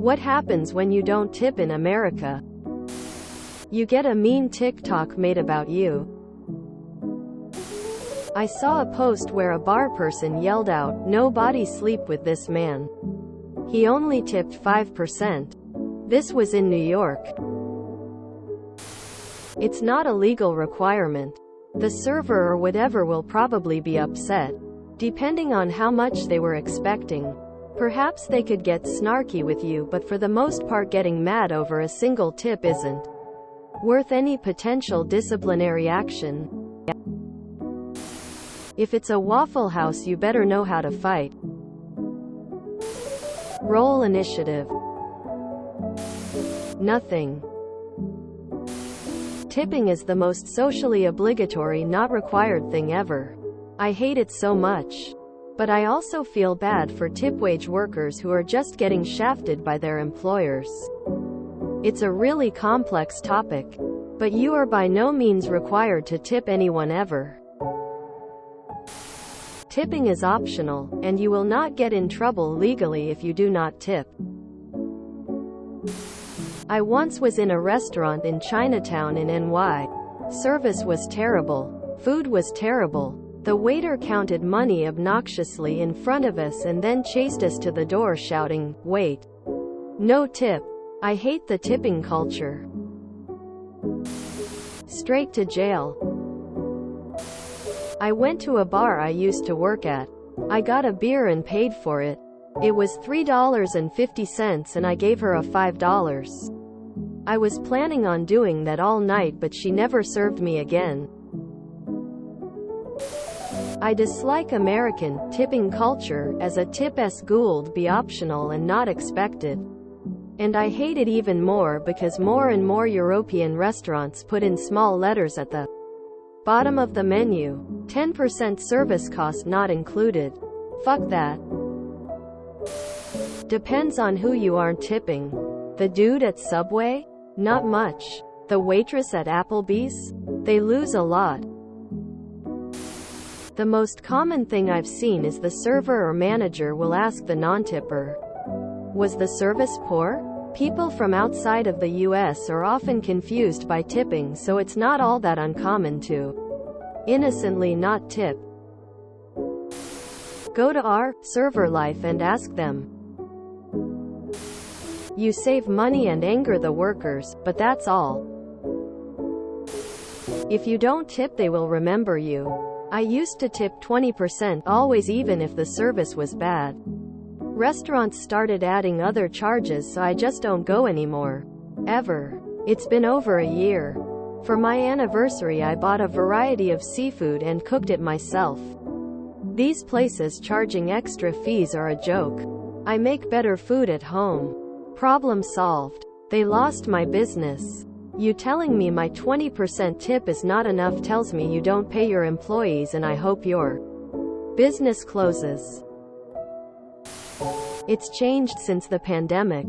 What happens when you don't tip in America? You get a mean TikTok made about you. I saw a post where a bar person yelled out, "Nobody sleep with this man. He only tipped 5%. This was in New York. It's not a legal requirement. The server or whatever will probably be upset, depending on how much they were expecting. Perhaps they could get snarky with you, but for the most part getting mad over a single tip isn't worth any potential disciplinary action. If it's a Waffle House, you better know how to fight. Roll initiative. Nothing. Tipping is the most socially obligatory, not required thing ever. I hate it so much. But I also feel bad for tip wage workers who are just getting shafted by their employers. It's a really complex topic. But you are by no means required to tip anyone ever. Tipping is optional, and you will not get in trouble legally if you do not tip. I once was in a restaurant in Chinatown in NY. Service was terrible. Food was terrible. The waiter counted money obnoxiously in front of us and then chased us to the door shouting, "Wait. No tip." I hate the tipping culture. Straight to jail. I went to a bar I used to work at. I got a beer and paid for it. It was $3.50 and I gave her a $5. I was planning on doing that all night, but she never served me again. I dislike American tipping culture, as a tip-s Gould be optional and not expected. And I hate it even more because more and more European restaurants put in small letters at the bottom of the menu, 10% service cost not included. Fuck that. Depends on who you are tipping. The dude at Subway? Not much. The waitress at Applebee's? They lose a lot. The most common thing I've seen is the server or manager will ask the non-tipper, "Was the service poor?" People from outside of the US are often confused by tipping, so it's not all that uncommon to innocently not tip. Go to our server life and ask them. You save money and anger the workers, but that's all. If you don't tip, they will remember you. I used to tip 20% always, even if the service was bad. Restaurants started adding other charges, so I just don't go anymore. Ever. It's been over a year. For my anniversary I bought a variety of seafood and cooked it myself. These places charging extra fees are a joke. I make better food at home. Problem solved. They lost my business. You telling me my 20% tip is not enough tells me you don't pay your employees, and I hope your business closes. It's changed since the pandemic.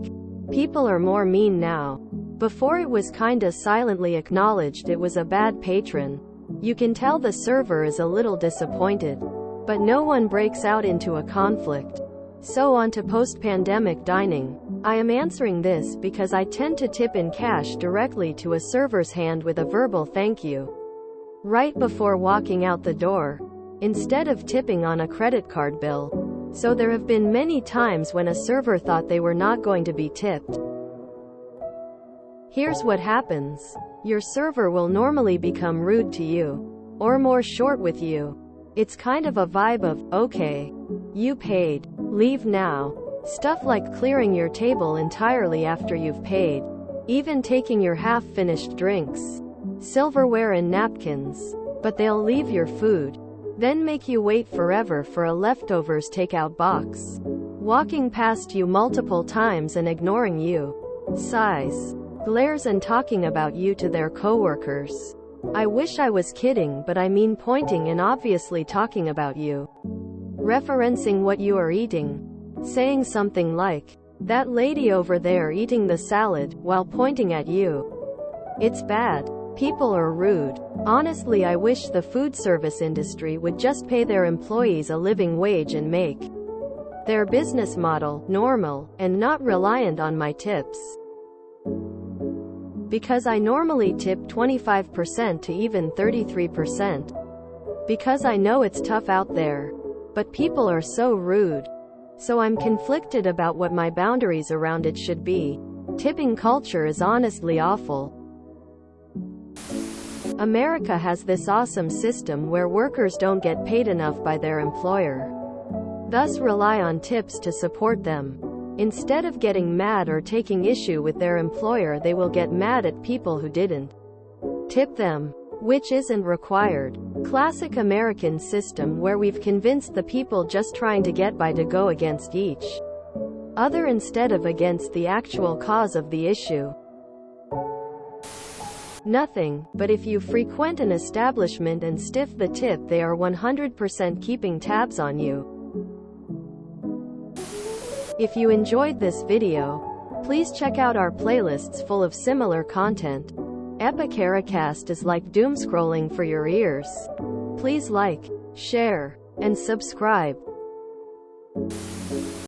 People are more mean now. Before it was kinda silently acknowledged it was a bad patron. You can tell the server is a little disappointed. But no one breaks out into a conflict. So on to post-pandemic dining. I am answering this because I tend to tip in cash directly to a server's hand with a verbal thank you right before walking out the door, instead of tipping on a credit card bill. So there have been many times when a server thought they were not going to be tipped. Here's what happens. Your server will normally become rude to you, or more short with you. It's kind of a vibe of, "Okay, you paid. Leave now." Stuff like clearing your table entirely after you've paid. Even taking your half-finished drinks, silverware and napkins. But they'll leave your food, then make you wait forever for a leftovers takeout box. Walking past you multiple times and ignoring you. Sighs, glares and talking about you to their coworkers. I wish I was kidding, but I mean pointing and obviously talking about you. Referencing what you are eating. Saying something like, "That lady over there eating the salad," while pointing at you. It's bad. People are rude. Honestly, I wish the food service industry would just pay their employees a living wage and make Their business model, normal, and not reliant on my tips. Because I normally tip 25% to even 33%. Because I know it's tough out there. But people are so rude. So I'm conflicted about what my boundaries around it should be. Tipping culture is honestly awful. America has this awesome system where workers don't get paid enough by their employer. Thus rely on tips to support them. Instead of getting mad or taking issue with their employer, they will get mad at people who didn't tip them, which isn't required. Classic American system where we've convinced the people just trying to get by to go against each other instead of against the actual cause of the issue. Nothing, but if you frequent an establishment and stiff the tip, they are 100% keeping tabs on you. If you enjoyed this video, please check out our playlists full of similar content. Epicaricast is like doom scrolling for your ears. Please like, share, and subscribe.